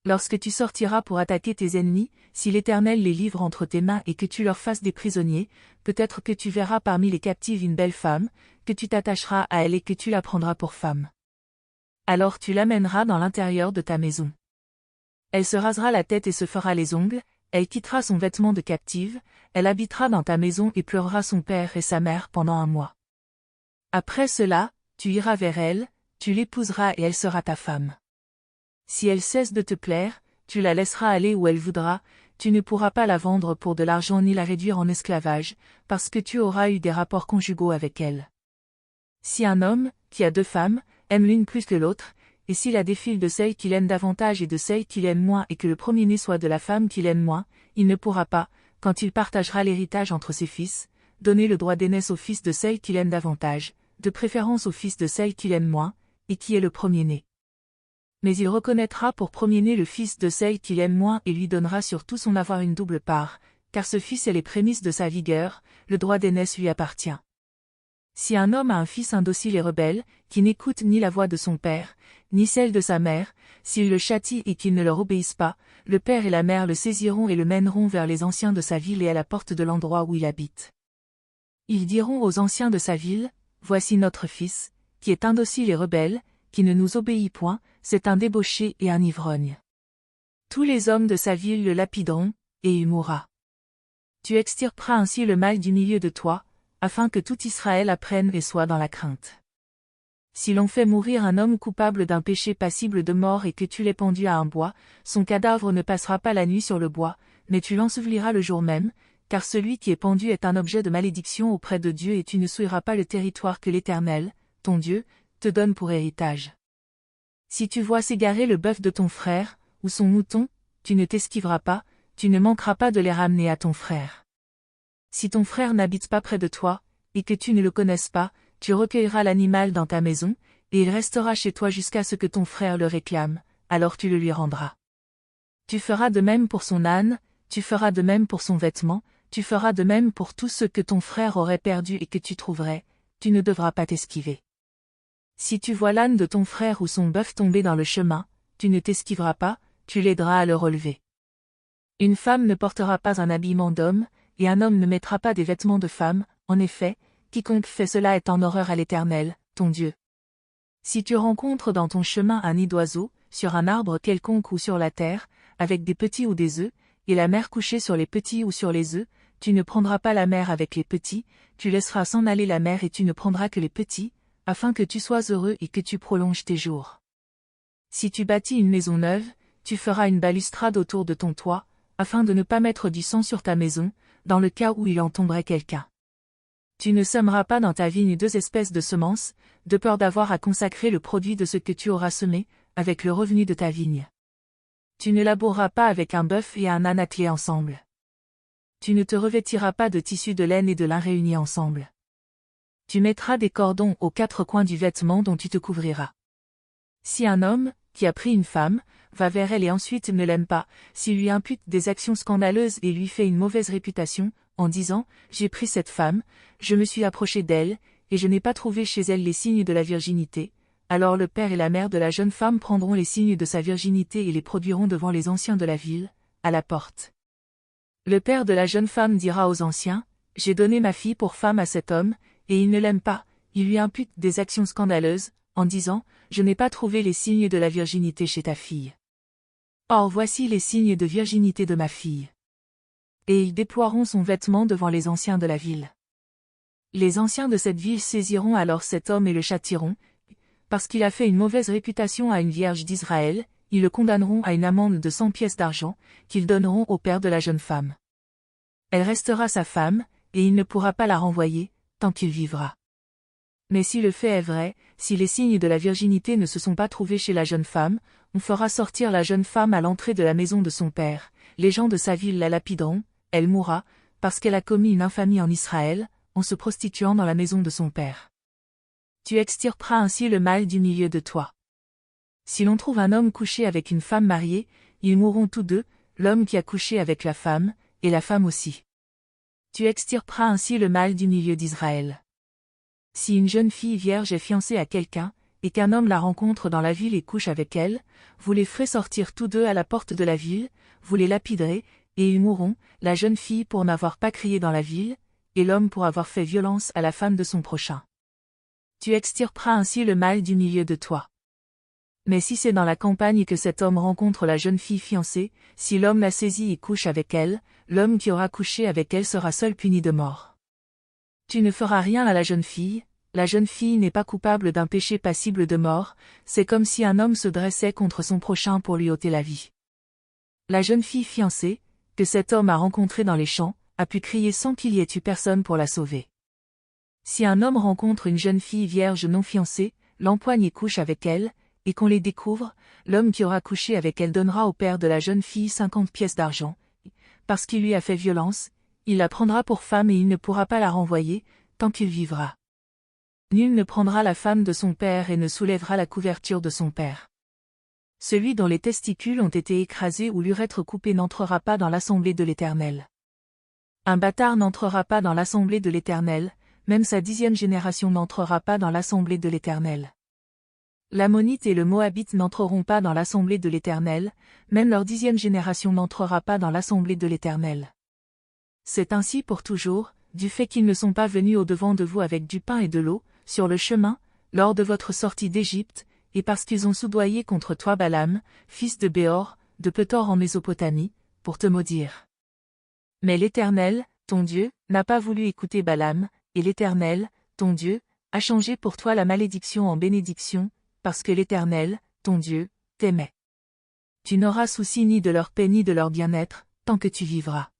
Lorsque tu sortiras pour attaquer tes ennemis, si l'Éternel les livre entre tes mains et que tu leur fasses des prisonniers, peut-être que tu verras parmi les captives une belle femme, que tu t'attacheras à elle et que tu la prendras pour femme. Alors tu l'amèneras dans l'intérieur de ta maison. Elle se rasera la tête et se fera les ongles, elle quittera son vêtement de captive, elle habitera dans ta maison et pleurera son père et sa mère pendant 1 mois. Après cela, tu iras vers elle, tu l'épouseras et elle sera ta femme. Si elle cesse de te plaire, tu la laisseras aller où elle voudra, tu ne pourras pas la vendre pour de l'argent ni la réduire en esclavage, parce que tu auras eu des rapports conjugaux avec elle. Si un homme, qui a 2 femmes, aime l'une plus que l'autre, et s'il a des filles de celle qu'il aime davantage et de celle qu'il aime moins et que le premier-né soit de la femme qu'il aime moins, il ne pourra pas, quand il partagera l'héritage entre ses fils, donner le droit d'aînesse au fils de celle qu'il aime davantage, de préférence au fils de celle qu'il aime moins, et qui est le premier-né. Mais il reconnaîtra pour premier-né le fils de celle qu'il aime moins et lui donnera sur tout son avoir une double part, car ce fils est les prémices de sa vigueur, le droit d'aînesse lui appartient. Si un homme a un fils indocile et rebelle, qui n'écoute ni la voix de son père, ni celle de sa mère, s'il le châtie et qu'il ne leur obéisse pas, le père et la mère le saisiront et le mèneront vers les anciens de sa ville et à la porte de l'endroit où il habite. Ils diront aux anciens de sa ville, « Voici notre fils, qui est indocile et rebelle, qui ne nous obéit point, c'est un débauché et un ivrogne. » Tous les hommes de sa ville le lapideront, et il mourra. Tu extirperas ainsi le mal du milieu de toi, afin que tout Israël apprenne et soit dans la crainte. Si l'on fait mourir un homme coupable d'un péché passible de mort et que tu l'aies pendu à un bois, son cadavre ne passera pas la nuit sur le bois, mais tu l'enseveliras le jour même, car celui qui est pendu est un objet de malédiction auprès de Dieu et tu ne souilleras pas le territoire que l'Éternel, ton Dieu, te donne pour héritage. Si tu vois s'égarer le bœuf de ton frère, ou son mouton, tu ne t'esquiveras pas, tu ne manqueras pas de les ramener à ton frère. Si ton frère n'habite pas près de toi, et que tu ne le connaisses pas, tu recueilleras l'animal dans ta maison, et il restera chez toi jusqu'à ce que ton frère le réclame, alors tu le lui rendras. Tu feras de même pour son âne, tu feras de même pour son vêtement, tu feras de même pour tout ce que ton frère aurait perdu et que tu trouverais, tu ne devras pas t'esquiver. Si tu vois l'âne de ton frère ou son bœuf tomber dans le chemin, tu ne t'esquiveras pas, tu l'aideras à le relever. Une femme ne portera pas un habillement d'homme, et un homme ne mettra pas des vêtements de femme, en effet, quiconque fait cela est en horreur à l'Éternel, ton Dieu. Si tu rencontres dans ton chemin un nid d'oiseau, sur un arbre quelconque ou sur la terre, avec des petits ou des œufs, et la mère couchée sur les petits ou sur les œufs, tu ne prendras pas la mère avec les petits, tu laisseras s'en aller la mère et tu ne prendras que les petits, afin que tu sois heureux et que tu prolonges tes jours. Si tu bâtis une maison neuve, tu feras une balustrade autour de ton toit, afin de ne pas mettre du sang sur ta maison, dans le cas où il en tomberait quelqu'un. Tu ne sèmeras pas dans ta vigne 2 espèces de semences, de peur d'avoir à consacrer le produit de ce que tu auras semé, avec le revenu de ta vigne. Tu ne laboureras pas avec un bœuf et un âne attelés ensemble. Tu ne te revêtiras pas de tissu de laine et de lin réunis ensemble. Tu mettras des cordons aux 4 coins du vêtement dont tu te couvriras. Si un homme, qui a pris une femme, va vers elle et ensuite ne l'aime pas, s'il lui impute des actions scandaleuses et lui fait une mauvaise réputation, en disant « J'ai pris cette femme, je me suis approché d'elle, et je n'ai pas trouvé chez elle les signes de la virginité », alors le père et la mère de la jeune femme prendront les signes de sa virginité et les produiront devant les anciens de la ville, à la porte. Le père de la jeune femme dira aux anciens « J'ai donné ma fille pour femme à cet homme, et il ne l'aime pas, il lui impute des actions scandaleuses, en disant « Je n'ai pas trouvé les signes de la virginité chez ta fille. Or voici les signes de virginité de ma fille. » Et ils déploieront son vêtement devant les anciens de la ville. Les anciens de cette ville saisiront alors cet homme et le châtieront, parce qu'il a fait une mauvaise réputation à une vierge d'Israël, ils le condamneront à une amende de 100 pièces d'argent, qu'ils donneront au père de la jeune femme. Elle restera sa femme, et il ne pourra pas la renvoyer, tant qu'il vivra. Mais si le fait est vrai, si les signes de la virginité ne se sont pas trouvés chez la jeune femme, on fera sortir la jeune femme à l'entrée de la maison de son père, les gens de sa ville la lapideront, elle mourra, parce qu'elle a commis une infamie en Israël, en se prostituant dans la maison de son père. Tu extirperas ainsi le mal du milieu de toi. Si l'on trouve un homme couché avec une femme mariée, ils mourront tous deux, l'homme qui a couché avec la femme, et la femme aussi. Tu extirperas ainsi le mal du milieu d'Israël. Si une jeune fille vierge est fiancée à quelqu'un, et qu'un homme la rencontre dans la ville et couche avec elle, vous les ferez sortir tous deux à la porte de la ville, vous les lapiderez, et ils mourront, la jeune fille pour n'avoir pas crié dans la ville, et l'homme pour avoir fait violence à la femme de son prochain. Tu extirperas ainsi le mal du milieu de toi. Mais si c'est dans la campagne que cet homme rencontre la jeune fille fiancée, si l'homme la saisit et couche avec elle, l'homme qui aura couché avec elle sera seul puni de mort. Tu ne feras rien à la jeune fille n'est pas coupable d'un péché passible de mort, c'est comme si un homme se dressait contre son prochain pour lui ôter la vie. La jeune fille fiancée, que cet homme a rencontrée dans les champs, a pu crier sans qu'il y ait eu personne pour la sauver. Si un homme rencontre une jeune fille vierge non fiancée, l'empoigne et couche avec elle, et qu'on les découvre, l'homme qui aura couché avec elle donnera au père de la jeune fille 50 pièces d'argent. Parce qu'il lui a fait violence, il la prendra pour femme et il ne pourra pas la renvoyer, tant qu'il vivra. Nul ne prendra la femme de son père et ne soulèvera la couverture de son père. Celui dont les testicules ont été écrasés ou l'urètre coupé n'entrera pas dans l'assemblée de l'Éternel. Un bâtard n'entrera pas dans l'assemblée de l'Éternel, même sa 10e génération n'entrera pas dans l'assemblée de l'Éternel. L'Ammonite et le Moabite n'entreront pas dans l'assemblée de l'Éternel, même leur 10e génération n'entrera pas dans l'assemblée de l'Éternel. C'est ainsi pour toujours, du fait qu'ils ne sont pas venus au-devant de vous avec du pain et de l'eau, sur le chemin, lors de votre sortie d'Égypte, et parce qu'ils ont soudoyé contre toi Balaam, fils de Béor, de Pethor en Mésopotamie, pour te maudire. Mais l'Éternel, ton Dieu, n'a pas voulu écouter Balaam, et l'Éternel, ton Dieu, a changé pour toi la malédiction en bénédiction, parce que l'Éternel, ton Dieu, t'aimait. Tu n'auras souci ni de leur paix ni de leur bien-être, tant que tu vivras.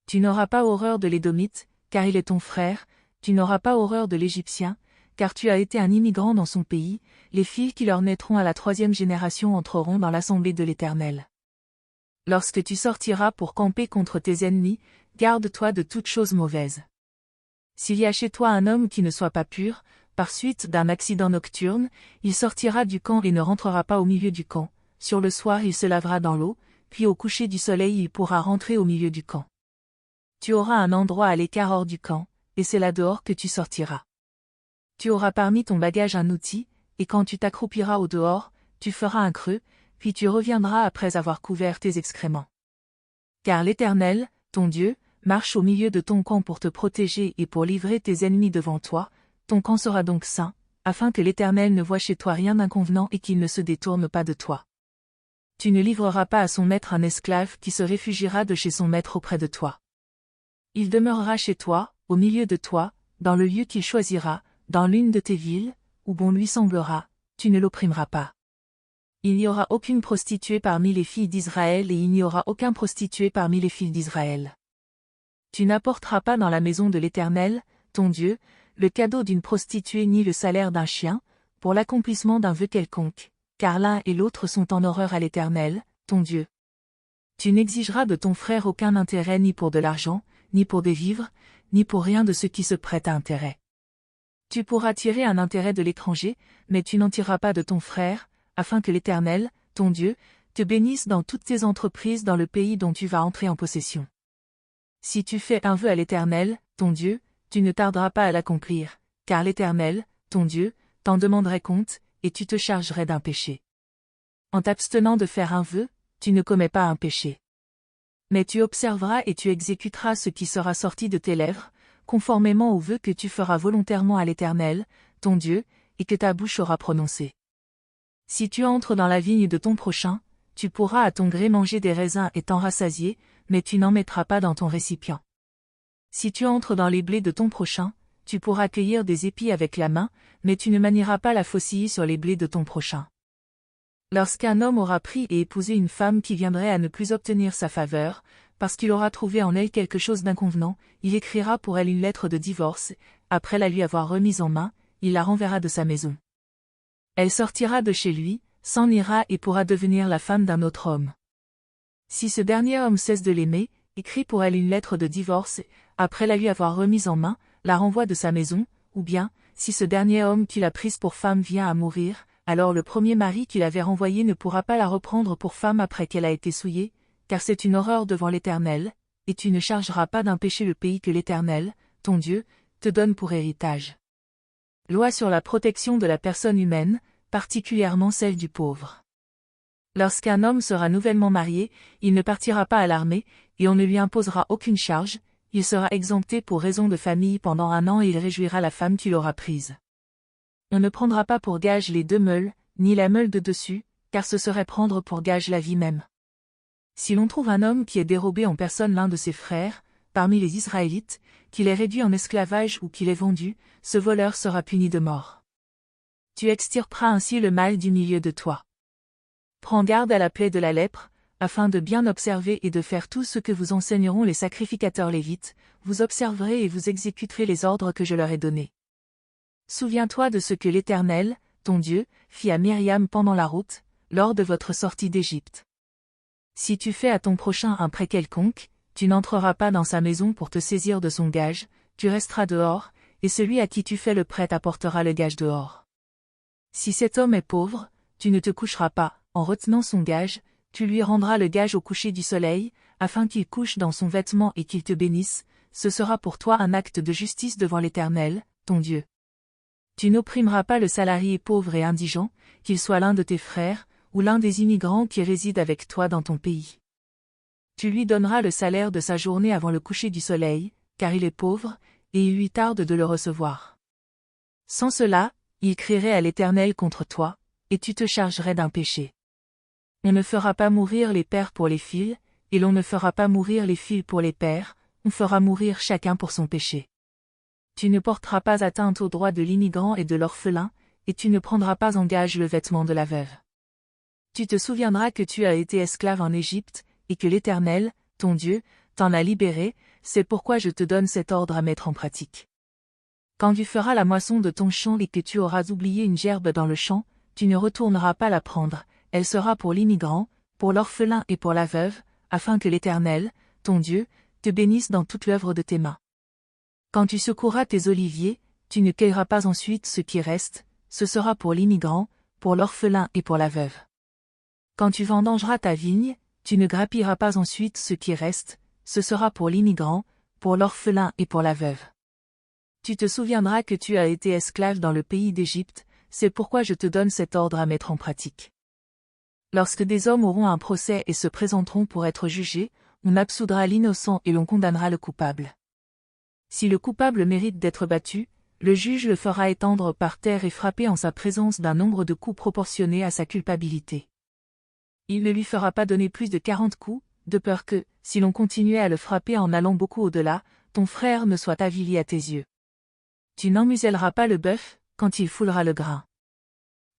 Tu n'auras pas horreur de l'Édomite, car il est ton frère, tu n'auras pas horreur de l'Égyptien, car tu as été un immigrant dans son pays, les filles qui leur naîtront à la 3e génération entreront dans l'assemblée de l'Éternel. Lorsque tu sortiras pour camper contre tes ennemis, garde-toi de toute chose mauvaise. S'il y a chez toi un homme qui ne soit pas pur, par suite d'un accident nocturne, il sortira du camp et ne rentrera pas au milieu du camp, sur le soir il se lavera dans l'eau, puis au coucher du soleil il pourra rentrer au milieu du camp. Tu auras un endroit à l'écart hors du camp, et c'est là dehors que tu sortiras. Tu auras parmi ton bagage un outil, et quand tu t'accroupiras au dehors, tu feras un creux, puis tu reviendras après avoir couvert tes excréments. Car l'Éternel, ton Dieu, marche au milieu de ton camp pour te protéger et pour livrer tes ennemis devant toi, ton camp sera donc saint, afin que l'Éternel ne voie chez toi rien d'inconvenant et qu'il ne se détourne pas de toi. Tu ne livreras pas à son maître un esclave qui se réfugiera de chez son maître auprès de toi. Il demeurera chez toi, au milieu de toi, dans le lieu qu'il choisira, dans l'une de tes villes, où bon lui semblera, tu ne l'opprimeras pas. Il n'y aura aucune prostituée parmi les filles d'Israël et il n'y aura aucun prostitué parmi les filles d'Israël. Tu n'apporteras pas dans la maison de l'Éternel, ton Dieu, le cadeau d'une prostituée ni le salaire d'un chien, pour l'accomplissement d'un vœu quelconque, car l'un et l'autre sont en horreur à l'Éternel, ton Dieu. Tu n'exigeras de ton frère aucun intérêt ni pour de l'argent, ni pour des vivres, ni pour rien de ce qui se prête à intérêt. Tu pourras tirer un intérêt de l'étranger, mais tu n'en tireras pas de ton frère, afin que l'Éternel, ton Dieu, te bénisse dans toutes tes entreprises dans le pays dont tu vas entrer en possession. Si tu fais un vœu à l'Éternel, ton Dieu, tu ne tarderas pas à l'accomplir, car l'Éternel, ton Dieu, t'en demanderait compte, et tu te chargerais d'un péché. En t'abstenant de faire un vœu, tu ne commets pas un péché. Mais tu observeras et tu exécuteras ce qui sera sorti de tes lèvres, conformément au vœu que tu feras volontairement à l'Éternel, ton Dieu, et que ta bouche aura prononcé. Si tu entres dans la vigne de ton prochain, tu pourras à ton gré manger des raisins et t'en rassasier, mais tu n'en mettras pas dans ton récipient. Si tu entres dans les blés de ton prochain, tu pourras cueillir des épis avec la main, mais tu ne manieras pas la faucille sur les blés de ton prochain. Lorsqu'un homme aura pris et épousé une femme qui viendrait à ne plus obtenir sa faveur, parce qu'il aura trouvé en elle quelque chose d'inconvenant, il écrira pour elle une lettre de divorce, après la lui avoir remise en main, il la renverra de sa maison. Elle sortira de chez lui, s'en ira et pourra devenir la femme d'un autre homme. Si ce dernier homme cesse de l'aimer, écrit pour elle une lettre de divorce, après la lui avoir remise en main, la renvoie de sa maison, ou bien, si ce dernier homme qui l'a prise pour femme vient à mourir, alors le premier mari qui l'avait renvoyée ne pourra pas la reprendre pour femme après qu'elle a été souillée, car c'est une horreur devant l'Éternel, et tu ne chargeras pas d'un péché le pays que l'Éternel, ton Dieu, te donne pour héritage. Loi sur la protection de la personne humaine, particulièrement celle du pauvre. Lorsqu'un homme sera nouvellement marié, il ne partira pas à l'armée, et on ne lui imposera aucune charge, il sera exempté pour raison de famille pendant 1 an et il réjouira la femme qu'il aura prise. On ne prendra pas pour gage les 2 meules, ni la meule de dessus, car ce serait prendre pour gage la vie même. Si l'on trouve un homme qui ait dérobé en personne l'un de ses frères, parmi les Israélites, qu'il ait réduit en esclavage ou qu'il ait vendu, ce voleur sera puni de mort. Tu extirperas ainsi le mal du milieu de toi. Prends garde à la plaie de la lèpre, afin de bien observer et de faire tout ce que vous enseigneront les sacrificateurs lévites, vous observerez et vous exécuterez les ordres que je leur ai donnés. Souviens-toi de ce que l'Éternel, ton Dieu, fit à Myriam pendant la route, lors de votre sortie d'Égypte. Si tu fais à ton prochain un prêt quelconque, tu n'entreras pas dans sa maison pour te saisir de son gage, tu resteras dehors, et celui à qui tu fais le prêt t'apportera le gage dehors. Si cet homme est pauvre, tu ne te coucheras pas, en retenant son gage, tu lui rendras le gage au coucher du soleil, afin qu'il couche dans son vêtement et qu'il te bénisse, ce sera pour toi un acte de justice devant l'Éternel, ton Dieu. Tu n'opprimeras pas le salarié pauvre et indigent, qu'il soit l'un de tes frères, ou l'un des immigrants qui résident avec toi dans ton pays. Tu lui donneras le salaire de sa journée avant le coucher du soleil, car il est pauvre, et il lui tarde de le recevoir. Sans cela, il crierait à l'Éternel contre toi, et tu te chargerais d'un péché. On ne fera pas mourir les pères pour les fils, et l'on ne fera pas mourir les fils pour les pères, on fera mourir chacun pour son péché. Tu ne porteras pas atteinte aux droits de l'immigrant et de l'orphelin, et tu ne prendras pas en gage le vêtement de la veuve. Tu te souviendras que tu as été esclave en Égypte, et que l'Éternel, ton Dieu, t'en a libéré, c'est pourquoi je te donne cet ordre à mettre en pratique. Quand tu feras la moisson de ton champ et que tu auras oublié une gerbe dans le champ, tu ne retourneras pas la prendre, elle sera pour l'immigrant, pour l'orphelin et pour la veuve, afin que l'Éternel, ton Dieu, te bénisse dans toute l'œuvre de tes mains. Quand tu secoueras tes oliviers, tu ne cueilleras pas ensuite ce qui reste, ce sera pour l'immigrant, pour l'orphelin et pour la veuve. Quand tu vendangeras ta vigne, tu ne grappilleras pas ensuite ce qui reste, ce sera pour l'immigrant, pour l'orphelin et pour la veuve. Tu te souviendras que tu as été esclave dans le pays d'Égypte, c'est pourquoi je te donne cet ordre à mettre en pratique. Lorsque des hommes auront un procès et se présenteront pour être jugés, on absoudra l'innocent et l'on condamnera le coupable. Si le coupable mérite d'être battu, le juge le fera étendre par terre et frapper en sa présence d'un nombre de coups proportionné à sa culpabilité. Il ne lui fera pas donner plus de 40 coups, de peur que, si l'on continuait à le frapper en allant beaucoup au-delà, ton frère ne soit avili à tes yeux. Tu n'emmuselleras pas le bœuf, quand il foulera le grain.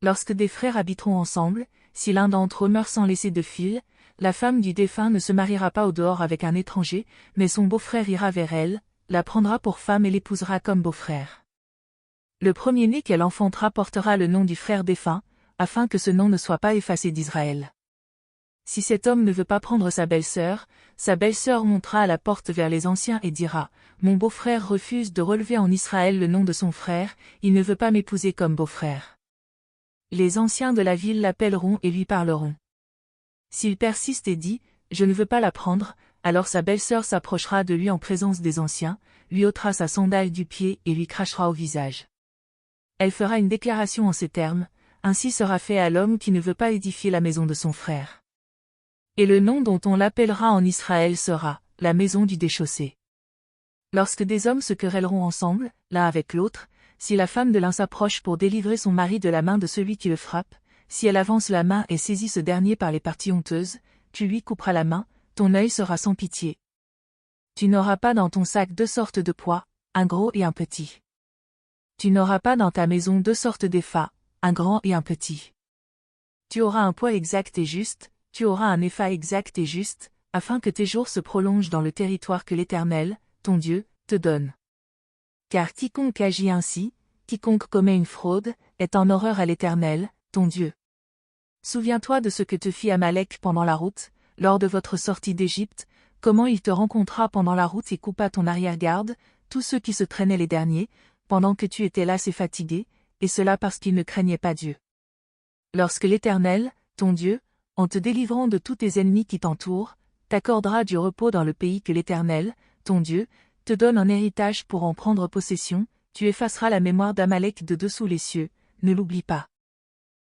Lorsque des frères habiteront ensemble, si l'un d'entre eux meurt sans laisser de fille, la femme du défunt ne se mariera pas au dehors avec un étranger, mais son beau-frère ira vers elle, la prendra pour femme et l'épousera comme beau-frère. Le premier-né qu'elle enfantera portera le nom du frère défunt, afin que ce nom ne soit pas effacé d'Israël. Si cet homme ne veut pas prendre sa belle-sœur montera à la porte vers les anciens et dira, « Mon beau-frère refuse de relever en Israël le nom de son frère, il ne veut pas m'épouser comme beau-frère. » Les anciens de la ville l'appelleront et lui parleront. S'il persiste et dit, « Je ne veux pas la prendre », alors sa belle-sœur s'approchera de lui en présence des anciens, lui ôtera sa sandale du pied et lui crachera au visage. Elle fera une déclaration en ces termes, « Ainsi sera fait à l'homme qui ne veut pas édifier la maison de son frère. » Et le nom dont on l'appellera en Israël sera, la maison du déchaussé. Lorsque des hommes se querelleront ensemble, l'un avec l'autre, si la femme de l'un s'approche pour délivrer son mari de la main de celui qui le frappe, si elle avance la main et saisit ce dernier par les parties honteuses, tu lui couperas la main, ton œil sera sans pitié. Tu n'auras pas dans ton sac 2 sortes de poids, un gros et un petit. Tu n'auras pas dans ta maison 2 sortes d'épha, un grand et un petit. Tu auras un poids exact et juste, tu auras un épha exact et juste, afin que tes jours se prolongent dans le territoire que l'Éternel, ton Dieu, te donne. Car quiconque agit ainsi, quiconque commet une fraude, est en horreur à l'Éternel, ton Dieu. Souviens-toi de ce que te fit Amalek pendant la route, lors de votre sortie d'Égypte, comment il te rencontra pendant la route et coupa ton arrière-garde, tous ceux qui se traînaient les derniers, pendant que tu étais lasse et fatigué, et cela parce qu'ils ne craignaient pas Dieu. Lorsque l'Éternel, ton Dieu, en te délivrant de tous tes ennemis qui t'entourent, t'accordera du repos dans le pays que l'Éternel, ton Dieu, te donne en héritage pour en prendre possession, Tu effaceras la mémoire d'Amalek de dessous les cieux, ne l'oublie pas.